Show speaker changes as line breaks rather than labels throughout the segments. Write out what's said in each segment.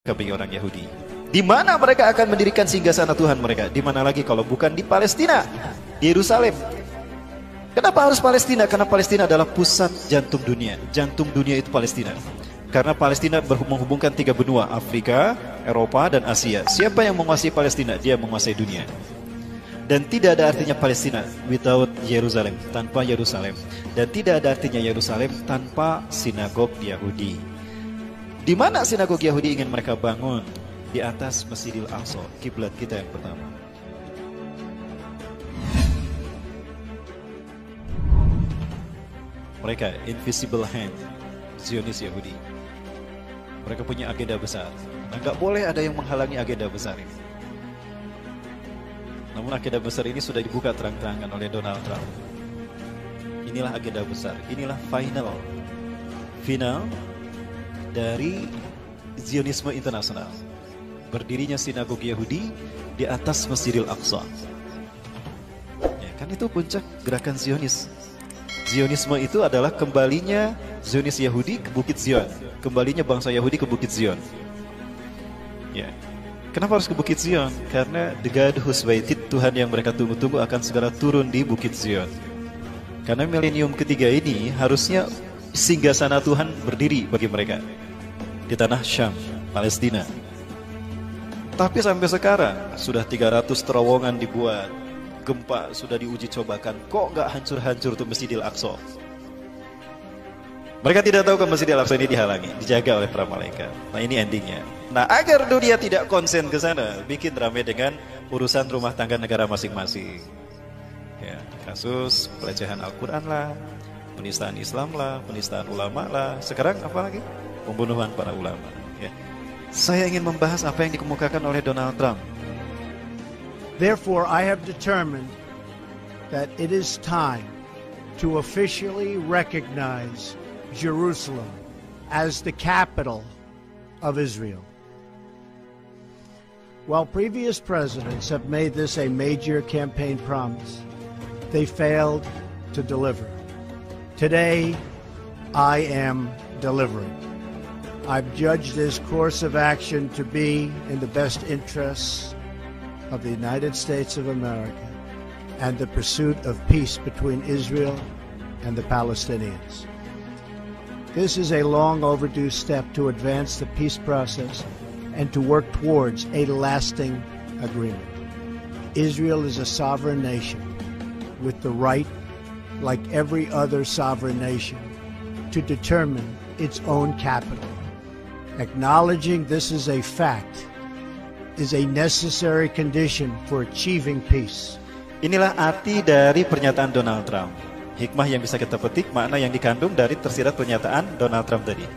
bagi orang Yahudi. Di mana mereka akan mendirikan singgasana Tuhan mereka? Di mana lagi kalau bukan di Palestina, di Yerusalem. Kenapa harus Palestina? Karena Palestina adalah pusat jantung dunia. Jantung dunia itu Palestina. Karena Palestina menghubungkan tiga benua, Afrika, Eropa, dan Asia. Siapa yang menguasai Palestina? Dia menguasai dunia. Dan tidak ada artinya Palestina without Yerusalem, tanpa Yerusalem. Dan tidak ada artinya Yerusalem tanpa sinagog Yahudi. Di mana sinagog Yahudi ingin mereka bangun? Di atas Masjidil Aqsa, kiblat kita yang pertama. Mereka invisible hand, Zionis Yahudi. Mereka punya agenda besar. Nah, nggak boleh ada yang menghalangi agenda besar ini. Namun agenda besar ini sudah dibuka terang-terangan oleh Donald Trump. Inilah agenda besar, inilah final dari Zionisme internasional. Berdirinya sinagog Yahudi di atas Masjidil Aqsa. Ya, kan itu puncak gerakan Zionis. Zionisme itu adalah kembalinya Zionis Yahudi ke Bukit Zion, kembalinya bangsa Yahudi ke Bukit Zion. Ya. Kenapa harus ke Bukit Zion? Karena the God who's waited, Tuhan yang mereka tunggu-tunggu akan segera turun di Bukit Zion. Karena milenium ketiga ini harusnya singgasana Tuhan berdiri bagi mereka di tanah Syam, Palestina. Tapi sampai sekarang sudah 300 terowongan dibuat, gempa sudah diuji cobakan, kok nggak hancur-hancur tuh Masjidil Aqsa? Mereka tidak tahu kalau Masjidil Aqsa ini dihalangi, dijaga oleh para malaikat. Nah, ini endingnya. Nah, agar dunia tidak konsen ke sana, bikin rame dengan urusan rumah tangga negara masing-masing. Ya, kasus pelecehan Al-Quran lah, penistaan Islam lah, penistaan ulama lah. Sekarang apa lagi? Pembunuhan para ulama. Ya. Saya ingin membahas apa yang dikemukakan oleh Donald Trump.
Therefore, I have determined that it is time to officially recognize Jerusalem as the capital of Israel. While previous presidents have made this a major campaign promise, they failed to deliver. Today, I am delivering. I've judged this course of action to be in the best interests of the United States of America and the pursuit of peace between Israel and the Palestinians. This is a long overdue step to advance the peace process and to work towards a lasting agreement. Israel is a sovereign nation with the right, like every other sovereign nation, to determine its own capital. Acknowledging this is a fact is a necessary condition for achieving peace.
Inilah arti dari pernyataan Donald Trump. Hikmah yang bisa kita petik, makna yang dikandung dari tersirat pernyataan Donald Trump tadi.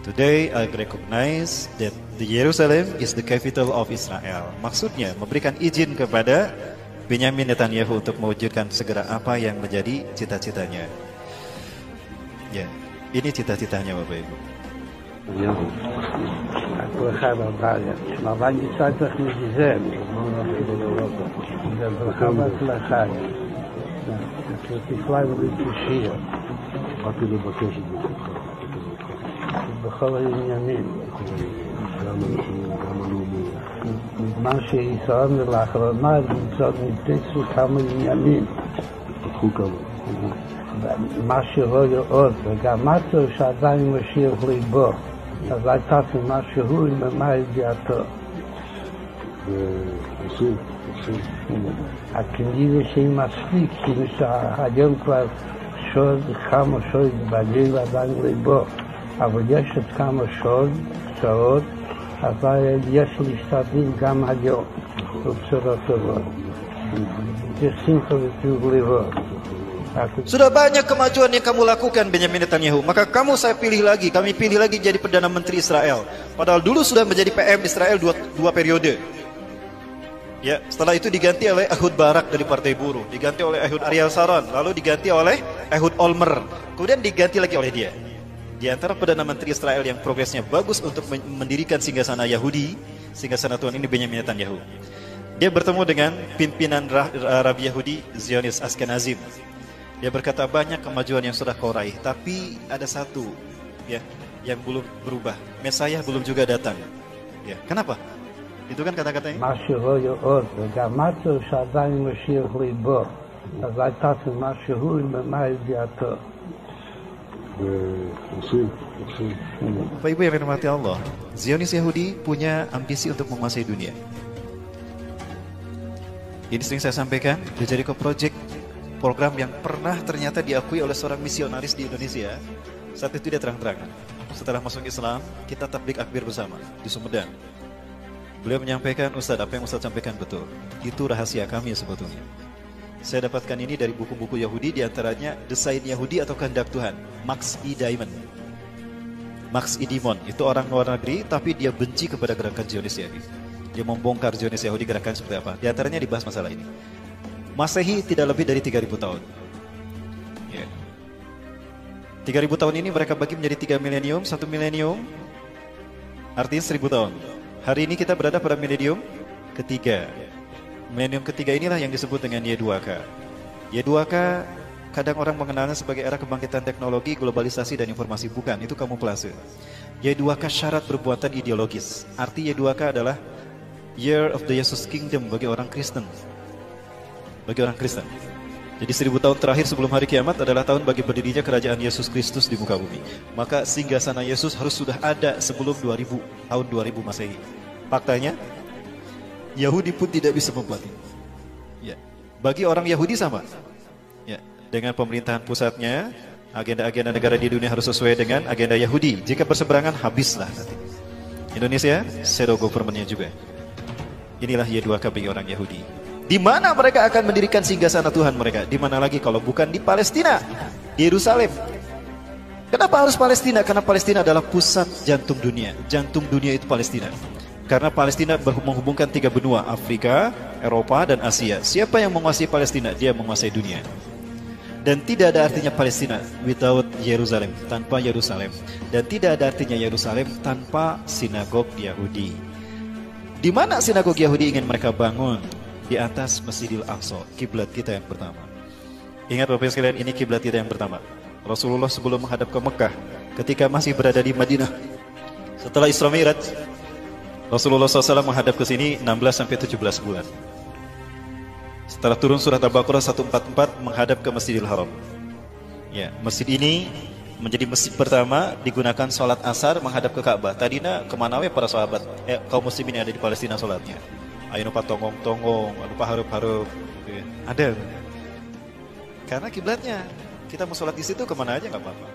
Today I recognize that the Jerusalem is the capital of Israel. Maksudnya memberikan izin kepada Benyamin Netanyahu untuk mewujudkan segera apa yang menjadi cita-citanya. Ya, ini cita-citanya Bapak Ibu.
ברכה והברכה, אבל מצד צריך מגזם, זה ברכה והצלחה, תפלא ובתושיע,
באתי לבקש את זה
בכל העניינים,
גם הלאומי.
בזמן שישראל לאחרונה נמצא נתצו כמה עניינים,
פתחו כמה.
מה שרואה עוד, וגם מצא שעדיין משאיר ליבו, אז הייתה מה שהוא מה ידיעתו.
ועושים.
הכנראה שהיא מספיק, כאילו שהיום כבר שוד, כמה שוד בגיל עדיין ליבו, אבל יש עוד כמה שעות, אבל יש להשתדל גם היום, ובשורות טובות. יש שמחה וטוב ליבו.
Sudah banyak kemajuan yang kamu lakukan Benyamin Netanyahu, maka kami pilih lagi jadi Perdana Menteri Israel. Padahal dulu sudah menjadi PM Israel dua periode. Ya, setelah itu diganti oleh Ehud Barak dari Partai Buruh, diganti oleh Ehud Ariel Sharon, lalu diganti oleh Ehud Olmert, kemudian diganti lagi oleh dia. Di antara Perdana Menteri Israel yang progresnya bagus untuk mendirikan singgasana Yahudi, singgasana Tuhan ini Benyamin Netanyahu. Dia bertemu dengan pimpinan Rabi Yahudi Zionis Ashkenazim. Dia berkata banyak kemajuan yang sudah kau raih, tapi ada satu ya yang belum berubah. Mesias belum juga datang. Ya, kenapa? Itu kan kata-katanya.
משהו עוד, וגם משהו שעדיין משיח ליבו. אז הייתה משהו במה ידיעתו.
ועושים.
Bapak Ibu yang dirahmati Allah, Zionis Yahudi punya ambisi untuk menguasai dunia. Ini sering saya sampaikan, The Jericho Project, program yang pernah ternyata diakui oleh seorang misionaris di Indonesia. Saat itu dia terang-terangan, setelah masuk Islam, kita tablik akbir bersama di Sumedang. Beliau menyampaikan, Ustadz, apa yang Ustadz sampaikan betul. Itu rahasia kami sebetulnya. Saya dapatkan ini dari buku-buku Yahudi, diantaranya Desain Yahudi atau Kehendak Tuhan, Max E. Diamond. Max E. Diamond, itu orang luar negeri, tapi dia benci kepada gerakan Zionis Yahudi. Dia membongkar Zionis Yahudi gerakan seperti apa. Di antaranya dibahas masalah ini. Masehi tidak lebih dari 3.000 tahun. 3.000 tahun ini mereka bagi menjadi 3 milenium, 1 milenium, artinya 1.000 tahun. Hari ini kita berada pada milenium ketiga. Milenium ketiga inilah yang disebut dengan Y2K. Y2K kadang orang mengenalnya sebagai era kebangkitan teknologi, globalisasi, dan informasi. Bukan, itu kamuflase. Y2K syarat perbuatan ideologis. Arti Y2K adalah Year of the Jesus Kingdom bagi orang Kristen. Bagi orang Kristen. Jadi 1000 tahun terakhir sebelum hari kiamat adalah tahun bagi berdirinya kerajaan Yesus Kristus di muka bumi. Maka singgasana Yesus harus sudah ada sebelum tahun 2000 Masehi. Faktanya, Yahudi pun tidak bisa membuat ini. Ya. Bagi orang Yahudi sama. Ya. Dengan pemerintahan pusatnya, agenda-agenda negara di dunia harus sesuai dengan agenda Yahudi. Jika berseberangan, habislah nanti. Indonesia, shadow government-nya juga. Inilah Y2K bagi orang Yahudi. Di mana mereka akan mendirikan singgasana Tuhan mereka? Di mana lagi kalau bukan di Palestina, di Yerusalem. Kenapa harus Palestina? Karena Palestina adalah pusat jantung dunia. Jantung dunia itu Palestina. Karena Palestina menghubungkan 3 benua, Afrika, Eropa, dan Asia. Siapa yang menguasai Palestina? Dia menguasai dunia. Dan tidak ada artinya Palestina without Yerusalem, tanpa Yerusalem. Dan tidak ada artinya Yerusalem tanpa sinagog Yahudi. Di mana sinagog Yahudi ingin mereka bangun? Di atas Masjidil Aqsa, kiblat kita yang pertama. Ingat Bapak sekalian, ini kiblat kita yang pertama. Rasulullah sebelum menghadap ke Mekah, ketika masih berada di Madinah, setelah Isra Mi'raj, Rasulullah SAW menghadap ke sini 16-17 bulan. Setelah turun surat Al-Baqarah 144 menghadap ke Masjidil Haram. Ya, masjid ini menjadi masjid pertama digunakan sholat asar menghadap ke Ka'bah. Tadinya kemana we para sahabat, kaum muslimin yang ada di Palestina sholatnya? Ayo nupa tonggong-tonggong, nupa harup-harup. Ya. Ada. Karena kiblatnya, kita mau sholat di situ kemana aja nggak apa-apa.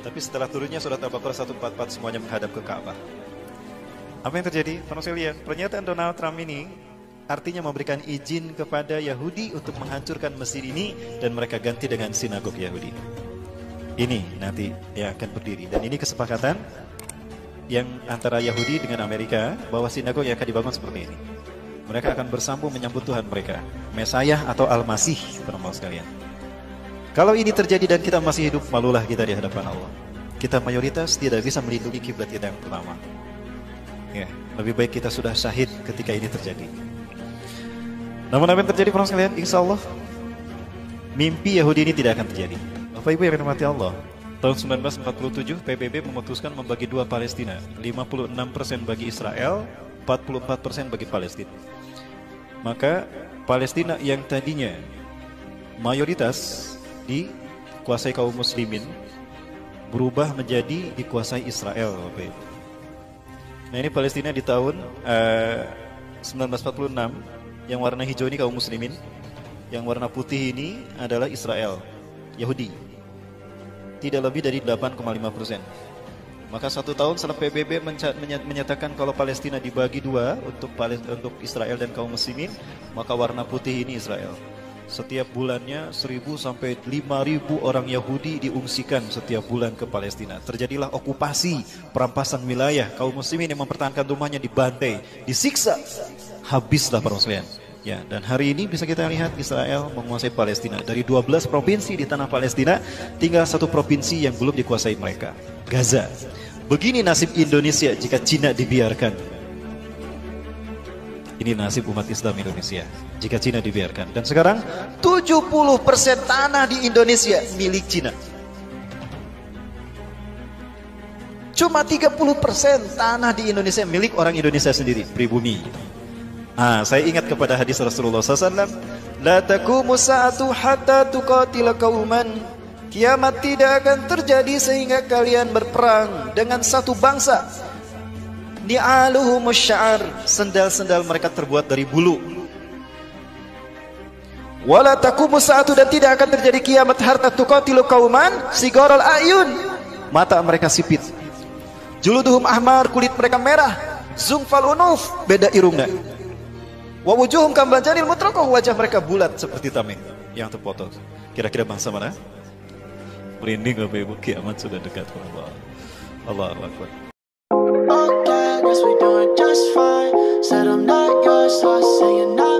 Tapi setelah turunnya surat Al-Baqarah 144 semuanya menghadap ke Ka'bah. Apa yang terjadi? Lihat, pernyataan Donald Trump ini artinya memberikan izin kepada Yahudi untuk menghancurkan masjid ini dan mereka ganti dengan sinagog Yahudi. Ini nanti yang akan berdiri. Dan ini kesepakatan yang antara Yahudi dengan Amerika bahwa sinagog yang akan dibangun seperti ini. Mereka akan bersambung menyambut Tuhan mereka, Mesayah atau Al-Masih, teman-teman sekalian. Kalau ini terjadi dan kita masih hidup, malulah kita di hadapan Allah. Kita mayoritas tidak bisa melindungi kiblat kita yang pertama. Ya, lebih baik kita sudah syahid ketika ini terjadi. Namun apa yang terjadi para sekalian? Insya Allah mimpi Yahudi ini tidak akan terjadi. Bapak Ibu yang dirahmati Allah, tahun 1947 PBB memutuskan membagi dua Palestina, 56% bagi Israel, 44% bagi Palestina. Maka Palestina yang tadinya mayoritas dikuasai kaum muslimin berubah menjadi dikuasai Israel, Bapak Ibu. Nah, ini Palestina di tahun 1946, yang warna hijau ini kaum muslimin, yang warna putih ini adalah Israel, Yahudi. Tidak lebih dari 8,5%. Maka 1 tahun setelah PBB menyatakan kalau Palestina dibagi dua untuk Israel dan kaum muslimin, maka warna putih ini Israel. Setiap bulannya 1.000 sampai 5.000 orang Yahudi diungsikan setiap bulan ke Palestina. Terjadilah okupasi, perampasan wilayah. Kaum muslimin yang mempertahankan rumahnya dibantai, disiksa. Habislah para muslimin. Ya, dan hari ini bisa kita lihat Israel menguasai Palestina. Dari 12 provinsi di tanah Palestina, tinggal 1 provinsi yang belum dikuasai mereka, Gaza. Begini nasib Indonesia jika Cina dibiarkan. Ini nasib umat Islam Indonesia jika Cina dibiarkan. Dan sekarang 70% tanah di Indonesia milik Cina. Cuma 30% tanah di Indonesia milik orang Indonesia sendiri, pribumi. Saya ingat kepada hadis Rasulullah SAW, la taqumu sa'atu hatta tuqatila qauman. Kiamat tidak akan terjadi sehingga kalian berperang dengan satu bangsa. Ni'aluhum sya'ar, sendal-sendal mereka terbuat dari bulu. Wala taqumu sa'atu, dan tidak akan terjadi kiamat hatta tuqatilu qauman sigaral ayun, mata mereka sipit. Juluduhum ahmar, kulit mereka merah. Zungfal unuf, beda irungnya. Wa wujuhum kambanjanil mutraqah, wajah mereka bulat seperti tameng yang terpotong. Kira-kira bangsa mana? Merinding Bapak Ibu, kiamat sudah dekat. Allahu Akbar.
Okay, guess we doing just fine. Said I'm not yours, so I say you're not